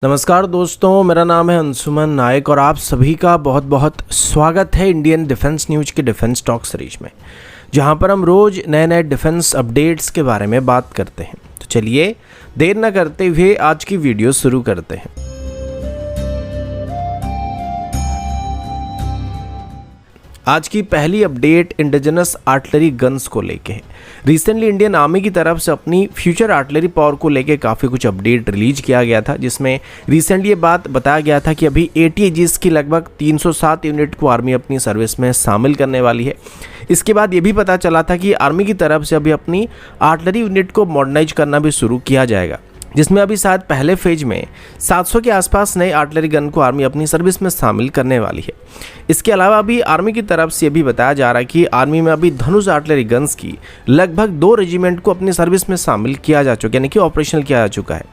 नमस्कार दोस्तों, मेरा नाम है अंशुमन नायक और आप सभी का बहुत बहुत स्वागत है इंडियन डिफेंस न्यूज के डिफेंस टॉक सीरीज में, जहां पर हम रोज नए नए डिफेंस अपडेट्स के बारे में बात करते हैं। तो चलिए देर न करते हुए आज की वीडियो शुरू करते हैं। आज की पहली अपडेट इंडिजिनस आर्टिलरी गन्स को लेके है। रिसेंटली इंडियन आर्मी की तरफ से अपनी फ्यूचर आर्टिलरी पावर को लेके काफ़ी कुछ अपडेट रिलीज किया गया था, जिसमें रिसेंटली ये बात बताया गया था कि अभी ATAGS की लगभग 307 यूनिट को आर्मी अपनी सर्विस में शामिल करने वाली है। इसके बाद ये भी पता चला था कि आर्मी की तरफ से अभी अपनी आर्टिलरी यूनिट को मॉडर्नाइज करना भी शुरू किया जाएगा, जिसमें अभी शायद पहले फेज में 700 के आसपास नए आर्टिलरी गन को आर्मी अपनी सर्विस में शामिल करने वाली है। इसके अलावा अभी आर्मी की तरफ से ये भी बताया जा रहा है कि आर्मी में अभी धनुष आर्टिलरी गन्स की लगभग 2 रेजिमेंट को अपनी सर्विस में शामिल किया जा चुका है, यानी कि ऑपरेशनल किया जा चुका है।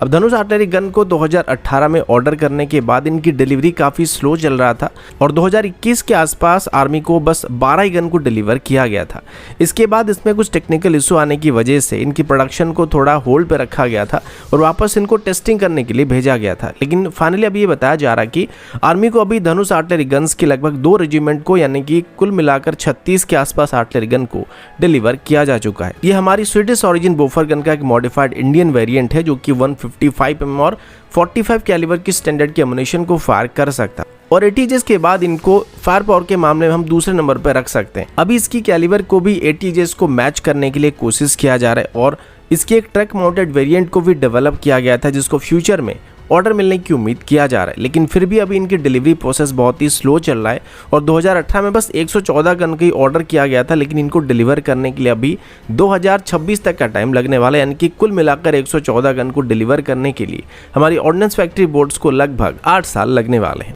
अब धनुष आर्टिलरी गन को 2018 में ऑर्डर करने के बाद इनकी डिलीवरी काफ़ी स्लो चल रहा था और 2021 के आसपास आर्मी को बस 12 ही गन को डिलीवर किया गया था। इसके बाद इसमें कुछ टेक्निकल इशू आने की वजह से इनकी प्रोडक्शन को थोड़ा होल्ड पर रखा गया था और वापस इनको टेस्टिंग करने के लिए भेजा गया था। लेकिन फाइनली अभी ये बताया जा रहा है कि आर्मी को अभी धनुष आर्टिलरी गन्स की लगभग 2 रेजिमेंट को, यानी कि कुल मिलाकर 36 के आसपास आर्टिलरी गन को डिलीवर किया जा चुका है। ये हमारी स्वीडिश ओरिजिन बोफर गन का एक मॉडिफाइड इंडियन वेरिएंट है, जो कि 155 mm और 45 कैलिबर की स्टैंडर्ड की एमुनेशन को फायर कर सकता है और ATAGS के बाद इनको फायर पावर के मामले में हम दूसरे नंबर पर रख सकते हैं। अभी इसकी कैलिबर को भी ATAGS को मैच करने के लिए कोशिश किया जा रहा है और इसकी एक ट्रक माउंटेड वेरिएंट को भी डेवलप किया गया था, जिसको फ्यूचर में ऑर्डर मिलने की उम्मीद किया जा रहा है। लेकिन फिर भी अभी इनकी डिलीवरी प्रोसेस बहुत ही स्लो चल रहा है और 2018 में बस 114 गन की ऑर्डर किया गया था, लेकिन इनको डिलीवर करने के लिए अभी 2026 तक का टाइम लगने वाला है, यानी कि कुल मिलाकर 114 गन को डिलीवर करने के लिए हमारी ऑर्डिनेंस फैक्ट्री बोर्ड्स को लगभग 8 साल लगने वाले हैं।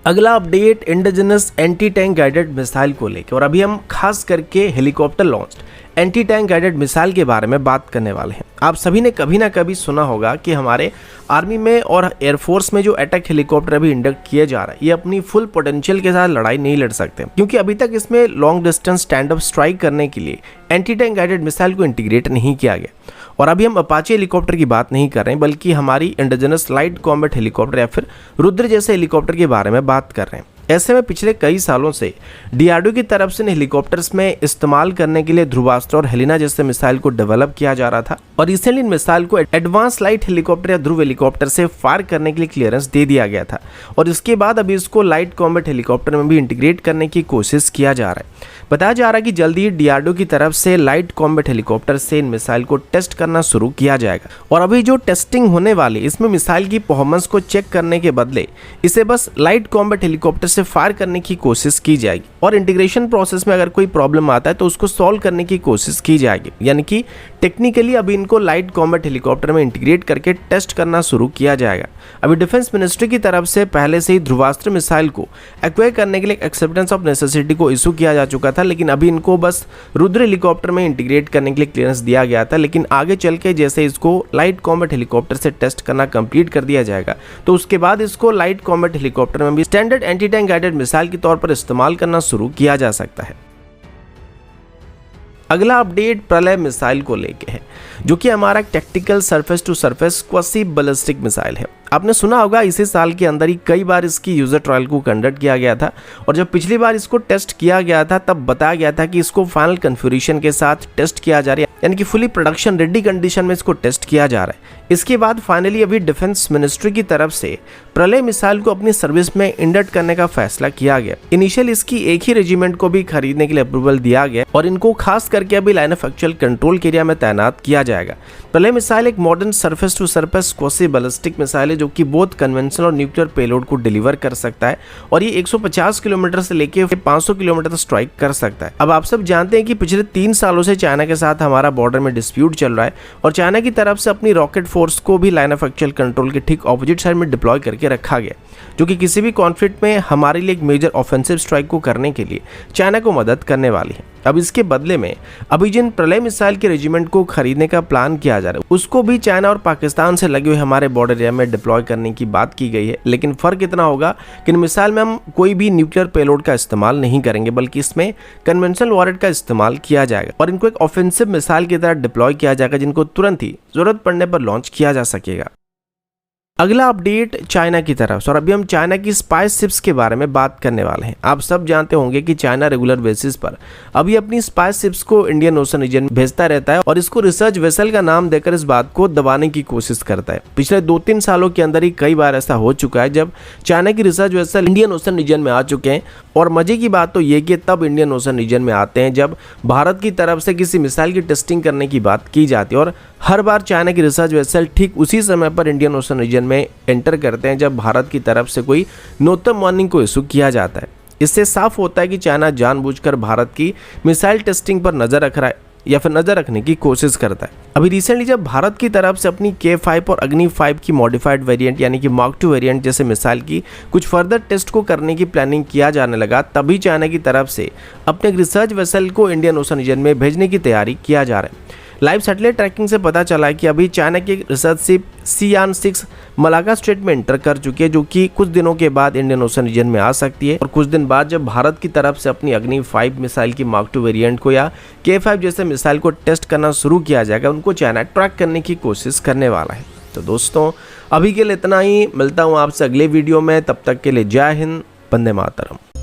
अगला update indigenous anti tank guided missile को लेकर, और अभी हम खास करके helicopter launched anti tank guided missile के बारे में बात करने वाले हैं। आप सभी ने कभी ना कभी सुना होगा कि हमारे आर्मी में और एयरफोर्स में जो अटैक हेलीकॉप्टर अभी इंडक्ट किए जा रहा है, ये अपनी फुल पोटेंशियल के साथ लड़ाई नहीं लड़ सकते, क्योंकि अभी तक इसमें long distance stand up strike करने के लिए एंटी टैंक गाइडेड मिसाइल को इंटीग्रेट नहीं किया गया। और अभी हम अपाचे हेलीकॉप्टर की बात नहीं कर रहे हैं, बल्कि हमारी इंडिजिनस लाइट कॉम्बैट हेलीकॉप्टर या फिर रुद्र जैसे हेलीकॉप्टर के बारे में बात कर रहे हैं। ऐसे में पिछले कई सालों से DRDO की तरफ से हेलीकॉप्टर्स में इस्तेमाल करने के लिए ध्रुवास्त्र और हेलिना जैसे मिसाइल को डेवलप किया जा रहा था और रिसेंटली इन मिसाइल को एडवांस लाइट हेलीकॉप्टर या ध्रुव हेलीकॉप्टर से फायर करने के लिए क्लियरेंस दे दिया गया था और इसके बाद अभी इसको लाइट कॉम्बैट हेलीकॉप्टर में भी इंटीग्रेट करने की कोशिश किया जा रहा है। बताया जा रहा है कि जल्दी ही DRDO की तरफ से लाइट कॉम्बैट हेलीकॉप्टर से इन मिसाइल को टेस्ट करना शुरू किया जाएगा और अभी जो टेस्टिंग होने वाली इसमें मिसाइल की परफॉर्मेंस को चेक करने के बदले इसे बस लाइट कॉम्बैट हेलीकॉप्टर से फायर करने की कोशिश की जाएगी और इंटीग्रेशन प्रोसेस में अगर कोई प्रॉब्लम आता है तो उसको सॉल्व करने की कोशिश की जाएगी, यानी कि टेक्निकली अभी इनको लाइट कॉम्बैट हेलीकॉप्टर में इंटीग्रेट करके टेस्ट करना शुरू किया जाएगा। अभी डिफेंस मिनिस्ट्री की तरफ से पहले से ही ध्रुवास्त्र मिसाइल को एक्वायर करने के लिए एक्सेप्टेंस ऑफ नेसेसिटी को इशू किया जा चुका था, लेकिन अभी इनको बस रुद्र हेलीकॉप्टर में इंटीग्रेट करने के लिए क्लियरेंस दिया गया था। लेकिन आगे चल के जैसे इसको लाइट कॉम्बैट हेलीकॉप्टर से टेस्ट करना कंप्लीट कर दिया जाएगा तो उसके बाद इसको लाइट कॉम्बैट हेलीकॉप्टर में भी standard anti tank guided missile के तौर पर इस्तेमाल करना शुरू किया जा सकता है। अगला अपडेट प्रलय मिसाइल को लेके है, जो कि हमारा tactical surface to surface quasi ballistic missile है। आपने सुना होगा इसी साल के अंदर ही कई बार इसकी यूजर ट्रायल को कंडक्ट किया गया था और जब पिछली बार इसको टेस्ट किया गया था तब बताया गया था कि इसको फाइनल कन्फिगरेशन के साथ टेस्ट किया जा रहा है, यानी कि फुली प्रोडक्शन रेडी कंडीशन में इसको टेस्ट किया जा रहा है। इसके बाद फाइनली अभी डिफेंस मिनिस्ट्री की तरफ से प्रलय मिसाइल को अपनी सर्विस में इंडक्ट करने का फैसला किया गया। इनिशियल इसकी एक ही रेजिमेंट को भी खरीदने के लिए अप्रूवल दिया गया और इनको खास करके अभी लाइन ऑफ एक्चुअल कंट्रोल के एरिया में तैनात किया जाएगा। प्रलय मिसाइल एक modern surface to surface quasi ballistic missile है, जो कि बहुत कन्वेंशनल और न्यूक्लियर पेलोड को डिलीवर कर सकता है और ये 150 किलोमीटर से लेके 500 किलोमीटर तक स्ट्राइक कर सकता है। अब आप सब जानते हैं कि पिछले 3 सालों से चाइना के साथ हमारा बॉर्डर में डिस्प्यूट चल रहा है और चाइना की तरफ से अपनी रॉकेट फोर्स को भी लाइन ऑफ एक्चुअल कंट्रोल के ठीक ऑपोजिट साइड में डिप्लॉय करके रखा गया, जो कि किसी भी कॉन्फ्लिक्ट में हमारे लिए एक मेजर ऑफेंसिव स्ट्राइक को करने के लिए चाइना को मदद करने वाली है। अब इसके बदले में अभी जिन प्रलय मिसाइल के रेजिमेंट को खरीदने का प्लान किया जा रहा है उसको भी चाइना और पाकिस्तान से लगे हुए हमारे बॉर्डर एरिया में डिप्लॉय करने की बात की गई है। लेकिन फर्क इतना होगा कि इन मिसाइल में हम कोई भी न्यूक्लियर पेलोड का इस्तेमाल नहीं करेंगे, बल्कि इसमें कन्वेंशनल वॉरेट का इस्तेमाल किया जाएगा और इनको एक ऑफेंसिव मिसाइल की तरह डिप्लॉय किया जाएगा, जिनको तुरंत ही जरूरत पड़ने पर लॉन्च किया जा सकेगा। अगला अपडेट चाइना की तरफ से, और अभी हम चाइना की स्पाइस शिप्स के बारे में बात करने वाले हैं। आप सब जानते होंगे कि चाइना रेगुलर बेसिस पर अभी अपनी स्पाइस शिप्स को इंडियन ओशन रीजन में भेजता रहता है और इसको रिसर्च वेसल का नाम देकर इस बात को दबाने की कोशिश करता है। पिछले 2-3 सालों के अंदर ही कई बार ऐसा हो चुका है जब चाइना की research vessel Indian Ocean region में आ चुके हैं। और मजे की बात तो ये कि तब इंडियन ओशन रीजन में आते हैं जब भारत की तरफ से किसी मिसाइल की टेस्टिंग करने की बात की जाती है, और हर बार चाइना की रिसर्च वेसल ठीक उसी समय पर इंडियन ओशन रीजन में एंटर करते हैं जब भारत की तरफ से कोई नोटम वार्निंग को इशू किया जाता है। इससे साफ होता है कि चाइना जानबूझकर भारत की मिसाइल टेस्टिंग पर नजर रख रहा है या फिर नजर रखने की कोशिश करता है। अभी रिसेंटली जब भारत की तरफ से अपनी K5 और अग्नि 5 की मॉडिफाइड वेरिएंट यानी कि मार्क 2 वेरिएंट जैसे मिसाइल की कुछ फर्दर टेस्ट को करने की प्लानिंग किया जाने लगा, तभी चाइना की तरफ से अपने रिसर्च वेसल को इंडियन ओशन रीजन में भेजने की तैयारी किया जा रहा है। लाइव सैटेलाइट ट्रैकिंग से पता चला है कि अभी चाइना की रिसर्च शिप सियान 6 मलाका स्ट्रेट में एंटर कर चुकी है, जो कि कुछ दिनों के बाद इंडियन ओशन रीजन में आ सकती है। और कुछ दिन बाद जब भारत की तरफ से अपनी अग्नि 5 मिसाइल की मार्क 2 वेरिएंट को या K5 जैसे मिसाइल को टेस्ट करना शुरू किया जाएगा, उनको चाइना ट्रैक करने की कोशिश करने वाला है। तो दोस्तों अभी के लिए इतना ही, मिलता हूँ आपसे अगले वीडियो में, तब तक के लिए जय हिंद, वंदे मातरम।